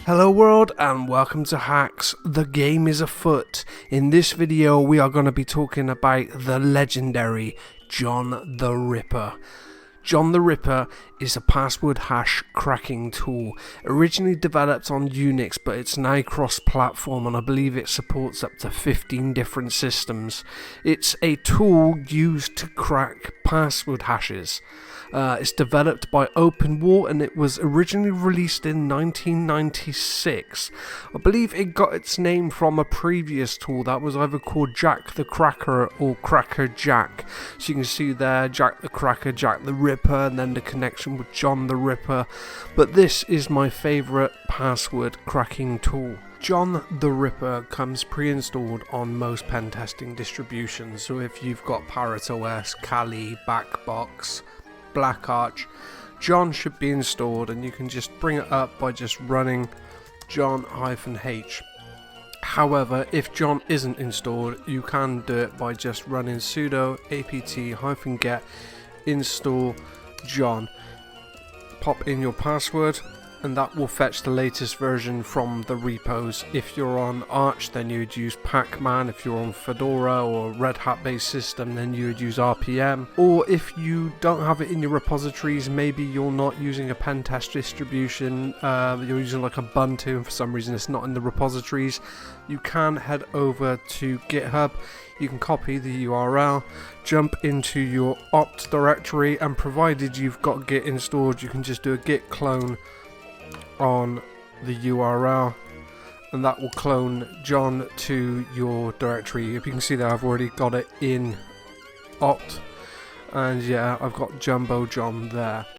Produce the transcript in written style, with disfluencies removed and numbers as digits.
Hello world and welcome to HaXez. The game is afoot. In this video we are going to be talking about the legendary John the Ripper. John the Ripper is a password hash cracking tool, originally developed on Unix, but it's now cross-platform and I believe it supports up to 15 different systems. It's a tool used to crack password hashes. It's developed by OpenWall and it was originally released in 1996. I believe it got its name from a previous tool that was either called Jack the Cracker or Cracker Jack. So you can see there Jack the Cracker, Jack the Ripper, and then the connection with John the Ripper. But this is my favourite password cracking tool. John the Ripper comes pre-installed on most pen testing distributions. So if you've got Parrot OS, Kali, Backbox, Black Arch, John should be installed, and you can just bring it up by just running John-H. However, if John isn't installed, you can do it by just running sudo apt-get install John. Pop in your password and that will fetch the latest version from the repos. If you're on Arch, then you would use Pacman. If you're on Fedora or Red Hat based system, then you would use RPM. Or if you don't have it in your repositories, maybe you're not using a pen test distribution, you're using like Ubuntu and for some reason it's not in the repositories, you can head over to GitHub. You can copy the URL, jump into your opt directory, and provided you've got Git installed, you can just do a git clone on the URL and that will clone John to your directory. If you can see there, I've already got it in opt, and yeah, I've got Jumbo John there.